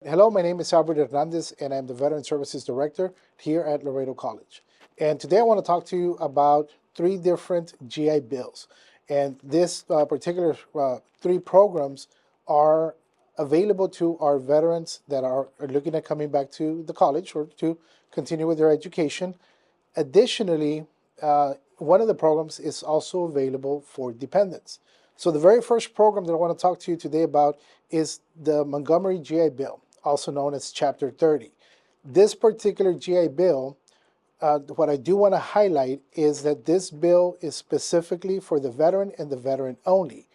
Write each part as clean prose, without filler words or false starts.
Hello, my name is Albert Hernandez, and I'm the Veteran Services Director here at Laredo College. And today I want to talk to you about three different GI Bills. And this particular three programs are available to our veterans that are looking at coming back to the college or to continue with their education. Additionally, one of the programs is also available for dependents. So the very first program that I want to talk to you today about is the Montgomery GI Bill, also known as Chapter 30. This particular GI Bill, what I do want to highlight is that this bill is specifically for the veteran and the veteran only.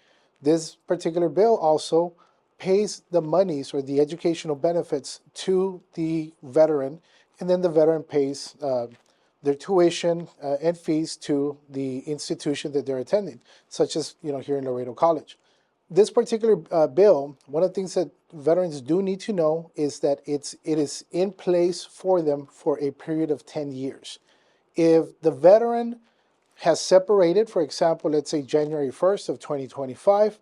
This particular bill also pays the monies or the educational benefits to the veteran, and then the veteran pays their tuition and fees to the institution that they're attending, such as here in Laredo College. This particular bill, one of the things that veterans do need to know is that it is in place for them for a period of 10 years. If the veteran has separated, for example, let's say January 1st of 2025,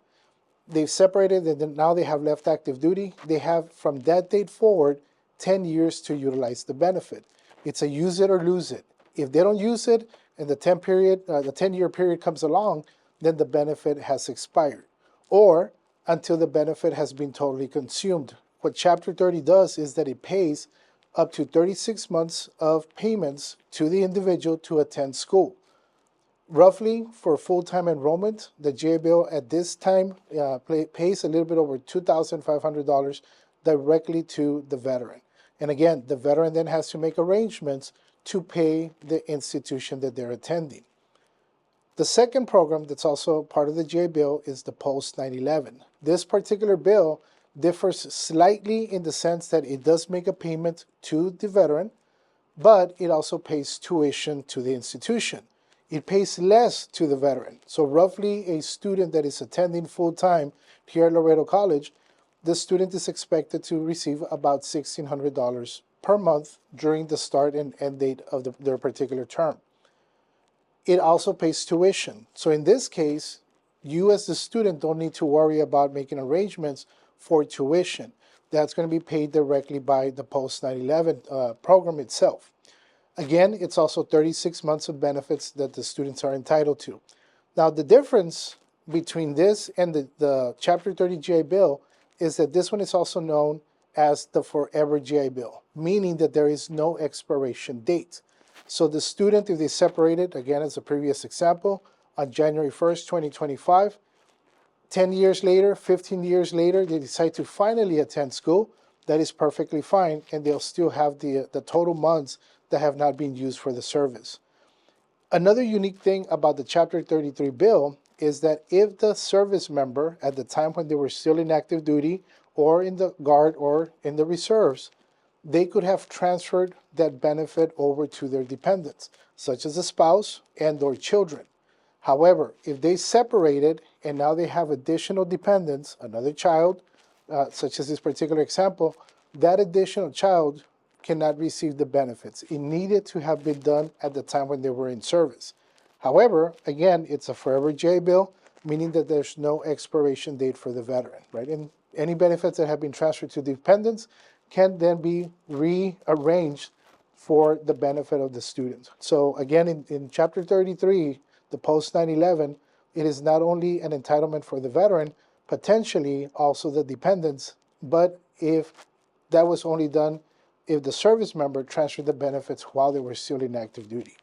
they've separated and now they have left active duty, they have from that date forward 10 years to utilize the benefit. It's a use it or lose it. If they don't use it and the 10-year period comes along, then the benefit has expired, or until the benefit has been totally consumed. What Chapter 30 does is that it pays up to 36 months of payments to the individual to attend school. Roughly, for full-time enrollment, the GI Bill at this time pays a little bit over $2,500 directly to the veteran. And again, the veteran then has to make arrangements to pay the institution that they're attending. The second program that's also part of the GI Bill is the Post 9/11. This particular bill differs slightly in the sense that it does make a payment to the veteran, but it also pays tuition to the institution. It pays less to the veteran. So roughly a student that is attending full-time here at Laredo College, the student is expected to receive about $1,600 per month during the start and end date of their particular term. It also pays tuition. So in this case, you as the student don't need to worry about making arrangements for tuition. That's going to be paid directly by the Post 9/11 program itself. Again, it's also 36 months of benefits that the students are entitled to. Now, the difference between this and the Chapter 30 GI Bill is that this one is also known as the Forever GI Bill, meaning that there is no expiration date. So the student, if they separated, again, as a previous example, on January 1st, 2025, 10 years later, 15 years later, they decide to finally attend school, that is perfectly fine, and they'll still have the total months that have not been used for the service. Another unique thing about the Chapter 33 bill is that if the service member at the time when they were still in active duty or in the Guard or in the reserves, they could have transferred that benefit over to their dependents, such as a spouse and or children. However, if they separated and now they have additional dependents, another child, such as this particular example, that additional child cannot receive the benefits. It needed to have been done at the time when they were in service. However, again, it's a forever GI Bill, meaning that there's no expiration date for the veteran, right? And any benefits that have been transferred to dependents can then be rearranged for the benefit of the student. So again, in Chapter 33, the Post 9/11, it is not only an entitlement for the veteran, potentially also the dependents, but if that was only done if the service member transferred the benefits while they were still in active duty.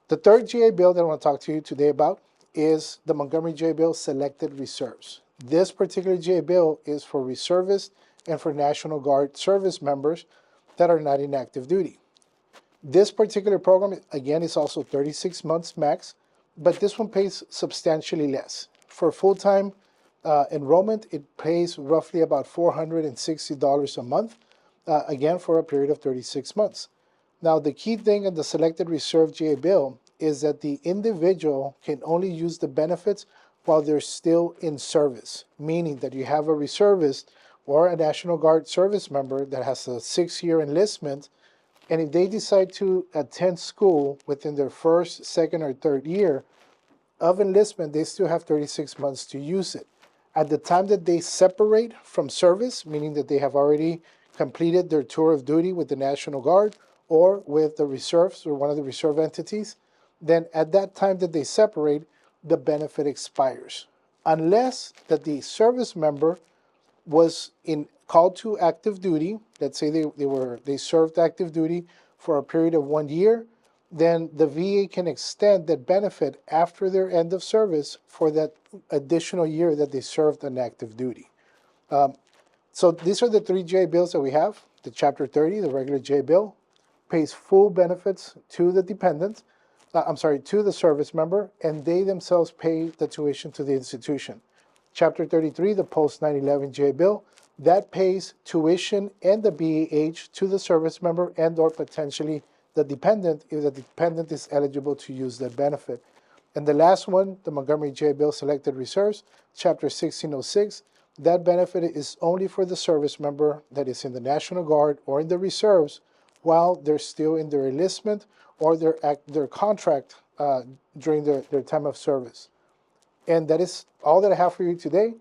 The third GI Bill that I want to talk to you today about is the Montgomery GI Bill Selected Reserves. This particular GI Bill is for reservists and for National Guard service members that are not in active duty. This particular program, again, is also 36 months max, but this one pays substantially less. For full-time enrollment, it pays roughly about $460 a month, again, for a period of 36 months. Now, the key thing in the Selected Reserve GI Bill is that the individual can only use the benefits while they're still in service, meaning that you have a reservist or a National Guard service member that has a 6-year enlistment, and if they decide to attend school within their first, second, or third year of enlistment, they still have 36 months to use it. At the time that they separate from service, meaning that they have already completed their tour of duty with the National Guard or with the reserves or one of the reserve entities, then at that time that they separate, the benefit expires. Unless that the service member was called to active duty, let's say they served active duty for a period of 1 year, then the VA can extend that benefit after their end of service for that additional year that they served on active duty. So these are the three GI Bills that we have. The Chapter 30, the regular GI Bill, pays full benefits to the dependent, to the service member, and they themselves pay the tuition to the institution. Chapter 33, the post 9/11 GI Bill, that pays tuition and the BAH to the service member and or potentially the dependent if the dependent is eligible to use that benefit. And the last one, the Montgomery GI Bill Selected Reserves, Chapter 1606, that benefit is only for the service member that is in the National Guard or in the reserves while they're still in their enlistment or their contract during their time of service. And that is all that I have for you today.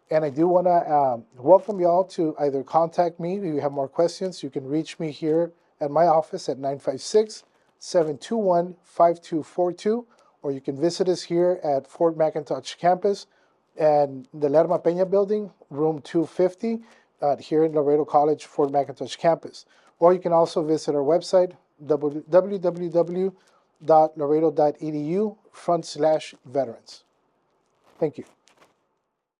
And I do want to welcome you all to either contact me if you have more questions. You can reach me here at my office at 956-721-5242, or you can visit us here at Fort McIntosh campus and the Lerma Peña building, room 250, here in Laredo College, Fort McIntosh campus. Or you can also visit our website, www.laredo.edu/veterans. Thank you.